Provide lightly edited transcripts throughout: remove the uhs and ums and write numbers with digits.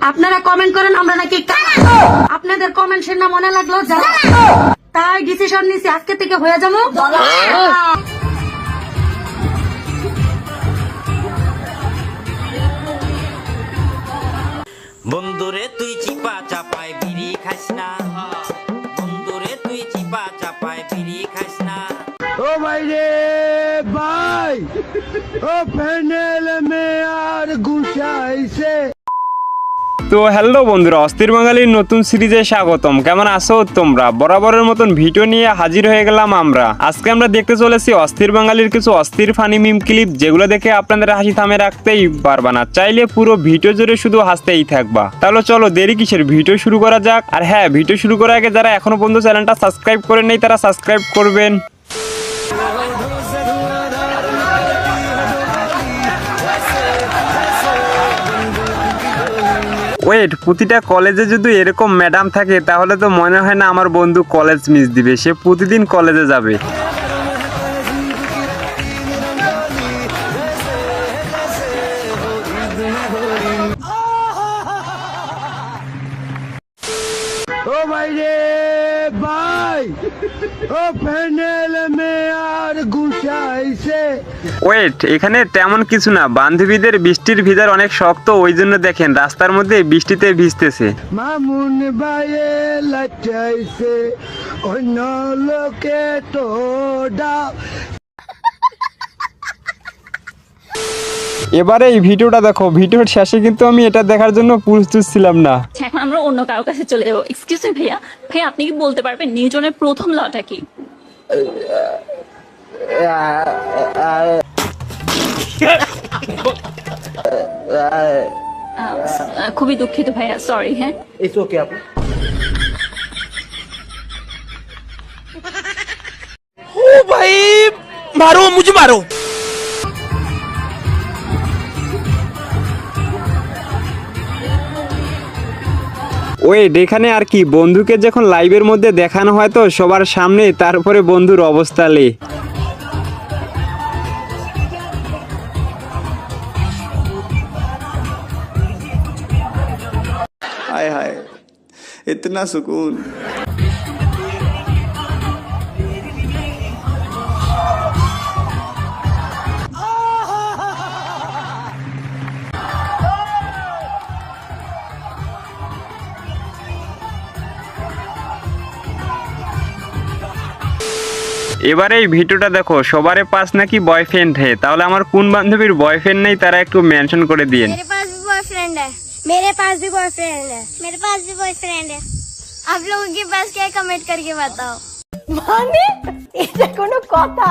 আপনারা কমেন্ট করেন আমরা নাকি আপনাদের কমেন্ট শুনে মনে লাগলো তাই ডিসিশন নিছি আজকে থেকে হয়ে যাবো বন্ধুরে তুই চিপা চাপায় বিড়ি খাস না, বন্ধুরে তুই চিপা চাপায় বিড়ি খাস না। ও ভাই রে ভাই, ও প্যানেল মে আর ঘুষাইছে। তো হ্যালো বন্ধুরা, অস্থির বাঙালির নতুন সিরিজে স্বাগতম। কেমন আছো তোমরা? বরাবরের মতন ভিডিও নিয়ে হাজির হয়ে গেলাম আমরা। আজকে আমরা দেখতে চলেছি অস্থির বাঙালির কিছু অস্থির ফানি মিম ক্লিপ, যেগুলো দেখে আপনাদের হাসি থামে রাখতেই পারবা না, চাইলে পুরো ভিডিও জুড়ে শুধু হাসতেই থাকবা। তাহলে চলো দেরি কিসের, ভিডিও শুরু করা যাক। আর হ্যাঁ, ভিডিও শুরু করার আগে যারা এখনো পর্যন্ত চ্যানেলটা সাবস্ক্রাইব করে নেই তারা সাবস্ক্রাইব করবেন। ওয়েট, প্রতিটা কলেজে যদি এরকম ম্যাডাম থাকে তাহলে তো মনে হয় না আমার বন্ধু কলেজ মিস দিবে, সে প্রতিদিন কলেজে যাবে। ও ভাই রে ভাই, ও প্যানেল মে আর ঘুষাইছে। ওয়েট, এখানে তেমন কিছু না, বান্ধবীদের বৃষ্টির ভিজার অনেক শক্ত, ওই জন্য দেখেন রাস্তার মধ্যে বৃষ্টিতে ভিজতেছে। মামুন ভাইয়ে লাচাইছে, অন্য লোকে তো ডাব। এবারে এই ভিডিওটা দেখো, ভিডিওর শেষে কিন্তু আমি এটা দেখার জন্য প্রস্তুত ছিলাম না। এখন আমরা অন্য কারো কাছে চলে যাবো। এক্সকিউজ মি ভাইয়া, ভাইয়া আপনি কি বলতে পারবেন নিউটনের প্রথম লটা কি? খুবই দুঃখিত ভাইয়া, সরি। হ্যাঁ, इट्स ओके आप ओ भाई मारो मुझे मारो। ওয়েট, এখানে আর কি, বন্ধুকে যখন লাইভের মধ্যে দেখানো হয় তো সবার সামনে, তারপরে বন্ধুর অবস্থা লে। हाय हाय, इतना सुकून। এবারে এই ভিডিওটা দেখো, সবারে পাস নাকি বয়ফ্রেন্ড है, তাহলে আমার কোন বান্ধবীর বয়ফ্রেন্ড নেই তারা একটু মেনশন করে দিন। मेरे पास भी बॉयफ्रेंड है, मेरे पास भी बॉयफ्रेंड है, मेरे पास भी बॉयफ्रेंड है। आप लोगों के पास क्या है कमेंट करके बताओ। মানে এটা কোনো কথা?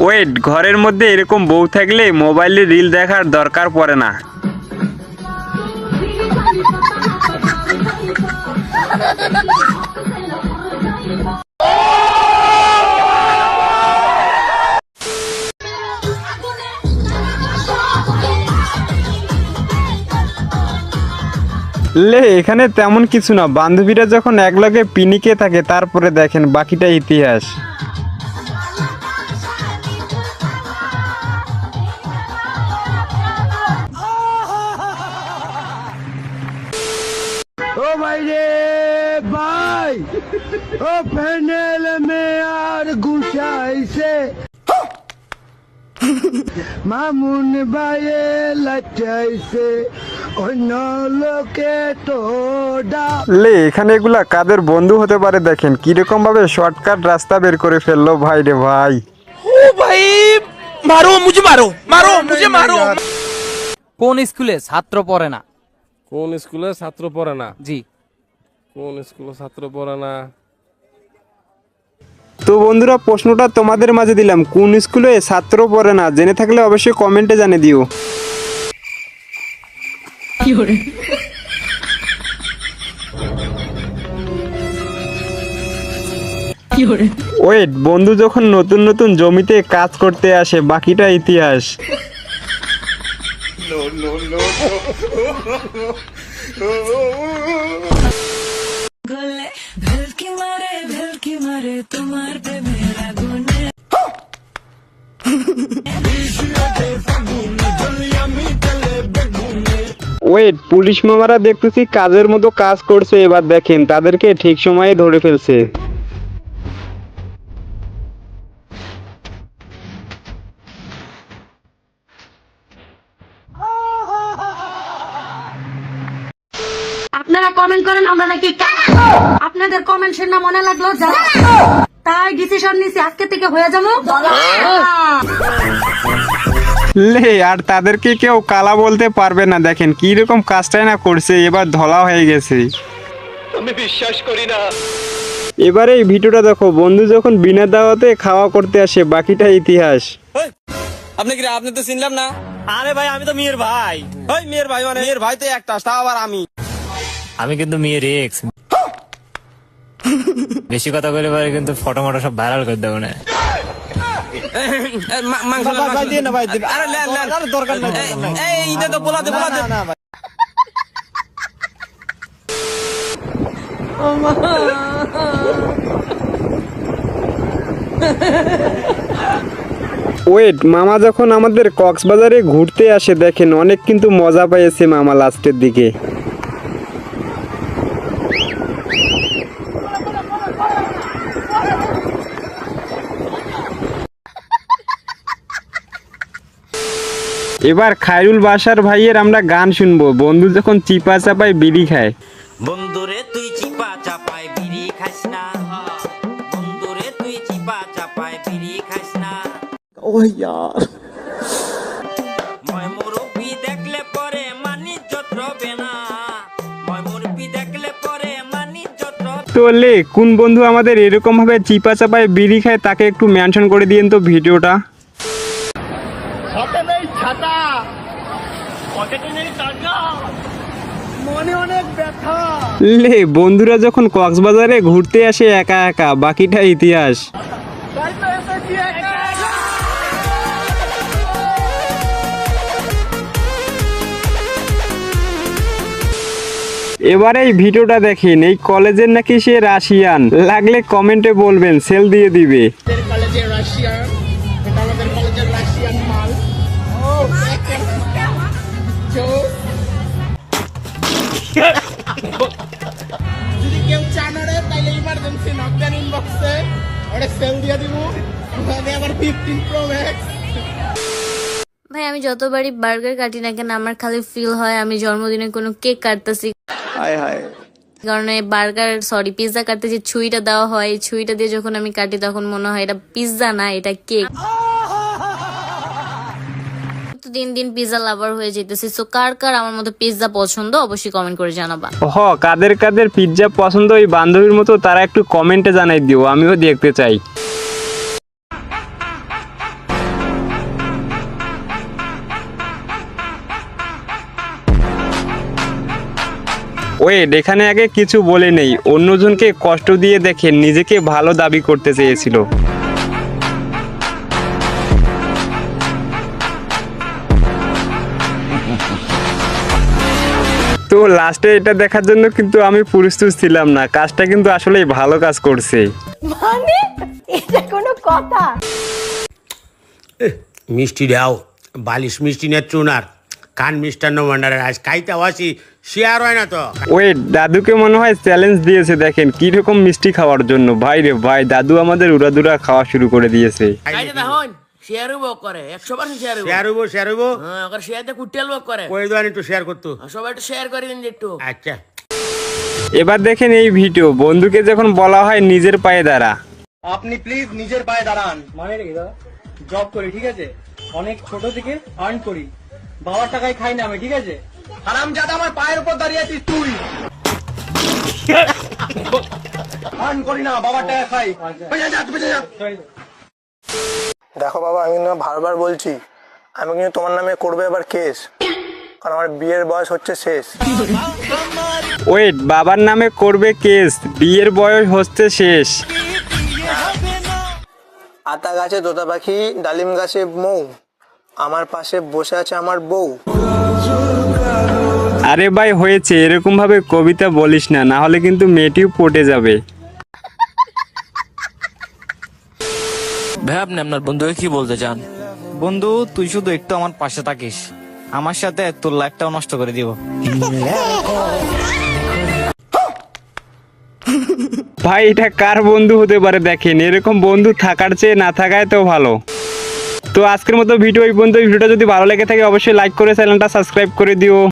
ওয়েট, ঘরের মধ্যে এরকম বউ থাকলে মোবাইলে রিল দেখার দরকার পড়ে না। লে, এখানে তেমন কিছু না, বান্ধবীরা যখন একলগে পিনিকে থাকে তারপরে দেখেন বাকিটা ইতিহাস। ও ভাই রে ভাই, ও প্যানেল মে আর ঘুষাইছে। মামুন ভাইয়ে লাচাইছে, অন্য লোকে তো ডাব। লে, এখানে এগুলা কাদের বন্ধু হতে পারে দেখেন কিরকম ভাবে শর্টকাট রাস্তা বের করে ফেললো ভাই রে ভাই। ओ भाई मारो मुझे मारो, मारो मुझे मारो। কোন স্কুলে ছাত্র পড়ে না? কোন স্কুলে ছাত্র পড়ে না? জি। কোন স্কুলে ছাত্র পড়ে না? তো বন্ধুরা, প্রশ্নটা তোমাদের মাঝে দিলাম, কোন স্কুলে ছাত্র পড়ে না? জেনে থাকলে অবশ্যই কমেন্টে জানিয়ে দিও। ওয়েট, বন্ধু যখন নতুন নতুন জমিতে কাজ করতে আসে বাকিটা ইতিহাস। ওয়েট, পুলিশ মামারা দেখতেছি কাজের মতো কাজ করছে। এবার দেখেন তাদেরকে ঠিক সময়ে ধরে ফেলছে। আপনারা কমেন্ট করেন আমরা নাকি আপনাদের কমেন্ট শুনে মনে লাগলো যারা, তাই ডিসিশন নিছি আজকে থেকে হয়ে যাবো লে, আর তাদেরকে কেউ কালা বলতে পারবে না। দেখেন কি রকম কাজটাই না করছে, এবার ধলা হয়ে গেছে। আমি বিশ্বাস করি না। এবারে এই ভিডিওটা দেখো, বন্ধু যখন বিনা দাওয়াতে খাওয়া করতে আসে, বাকিটা ইতিহাস। আপনি কি আপনি তো চিনলাম না। আরে ভাই আমি তো মেয়ের ভাই। ওই মেয়ের ভাই মানে মেয়ের ভাই তো একটা, তাও আবার আমি কিন্তু মেয়ের এক্স। বেশি কথা বলে পারে কিন্তু ফটো মটো সব ভাইরাল করে দেবো না। মাংস ভাই দিয়ে না ভাই দিন। আরে লেন লেন, আরে দরকার নাই। এই ইদে তো বলা দে না ভাই। ওয়েট, মামা যখন আমাদের কক্সবাজারে ঘুরতে আসে, দেখেন অনেক কিন্তু মজা পেয়েছে মামা লাস্টের দিকে। এবার খায়রুল বাসার ভাইয়ের আমরা গান শুনবো, বন্ধু যখন চিপা চাপায় বিড়ি খায়। বন্ধুরে তুই চিপা চাপায় বিড়ি খাস না, বন্ধুরে তুই চিপা চাপায় বিড়ি খাস না। ओ यार ময় মুরব্বি দেখলে পরে মানি যত রবে না, ময় মুরব্বি দেখলে পরে মানি যত। তো লে, কোন বন্ধু আমাদের এরকম ভাবে চিপা চাপায় বিড়ি খায় তাকে একটু মেনশন করে দিয়েন তো ভিডিওটা। লে, বন্ধুরা যখন কক্সবাজারে ঘুরতে আসে একা একা, বাকিটা ইতিহাস। এবারে এই ভিডিওটা দেখেন, এই কলেজের নাকি সে রাশিয়ান, লাগলে কমেন্টে বলবেন, সেল দিয়ে দিবে। যদি কেউ চানারে তাইলে ইমার্জেন্সি নকডাউন ইনবক্সে ওরে সেল দিয়ে দিব। মানে আবার 15 প্রো ম্যাক্স। ভাই আমি যতবারই বার্গার কাটি না কেন আমার খালি ফিল হয় আমি জন্মদিনে কোনো কেক কাটতেছি, हाय हाय কারণ পিৎজা কাটতে যে ছুরিটা দেওয়া হয়, এই ছুরিটা দিয়ে যখন আমি কাটি তখন মনে হয় এটা পিৎজা না, এটা কেক। দিন দিন পিৎজা লাভার হয়ে যেতেছি। সো কার কার আমার মতো পিৎজা পছন্দ অবশ্যই কমেন্ট করে জানাবা। কাদের কাদের পিৎজা পছন্দ ওই বান্ধবীর মতো তারা একটু কমেন্টে জানাই দিও, আমিও দেখতে চাই। ওয়েট, এখানে আগে কিছু বলে নেই, অন্যজনকে কষ্ট দিয়ে দেখে নিজেকে ভালো দাবি করতে চেয়েছিল। তো লাস্টে এটা দেখার জন্য কিন্তু আমি প্রস্তুত ছিলাম না, কাজটা কিন্তু আসলে ভালো কাজ করছে। মানে এটা কোনো কথা? মিষ্টি দাও, বালিশ মিষ্টি না চুনার কান মিষ্টান্ন ভান্ডারের আজ খাইতে আসি, শেয়ার হয় না তো। ওয়েট, দাদুকে মনে হয় চ্যালেঞ্জ দিয়েছে, দেখেন কি রকম মিষ্টি খাওয়ার জন্য। ভাই রে ভাই, দাদু আমাদের উড়াদুরা খাওয়া শুরু করে দিয়েছে। শেয়ার হইব করে 100% শেয়ার হইব হ্যাঁ, ওর শেয়ারতে কুটেল করে কই দাও একটু শেয়ার করতে, সবাই একটু শেয়ার করে দিন একটু। আচ্ছা, এবার দেখেন এই ভিডিও, বন্ধুকে যখন বলা হয় নিজের পায়ে দাঁড়া। আপনি প্লিজ নিজের পায়ে দাঁড়ান। মানে রেখে দাও, জব করি ঠিক আছে, অনেক ছোট থেকে আর্ন করি, বাবার টাকায় খাই না আমি ঠিক আছে। হারামজাদা আমার পায়ের উপর দাঁড়িয়ে আছিস তুই। আর্ন করি না, বাবার টাকা খাই। দেখো বাবা, আমি কিন্তু বারবার বলছি, আমি কিন্তু তোমার নামে করবে এবার কেস, কারণ আমার বিয়ের বয়স হচ্ছে শেষ। ওয়েট, বাবার নামে করবে কেস, বিয়ের বয়স হচ্ছে শেষ। আতা গাছে তোতা পাখি, ডালিম গাছে মৌ, আমার পাশে বসে আছে আমার বউ। আরে ভাই হয়েছে, এরকম ভাবে কবিতা বলিস না, না হলে কিন্তু মেয়েটিও পটে যাবে। ভাই আপনি আপনার বন্ধুকে কি বলতে চান? বন্ধু তুই শুধু একটু আমার পাশে থাকিস, আমার সাথে তোর লাইফটাও নষ্ট করে দিব। ভাই এটা কার বন্ধু হতে পারে দেখেন, এরকম বন্ধু থাকার চেয়ে না থাকায় তো ভালো। তো আজকের মতো ভিডিও এই পর্যন্ত। ভিডিওটা যদি ভালো লেগে থাকে অবশ্যই লাইক করে চ্যানেলটা সাবস্ক্রাইব করে দিও।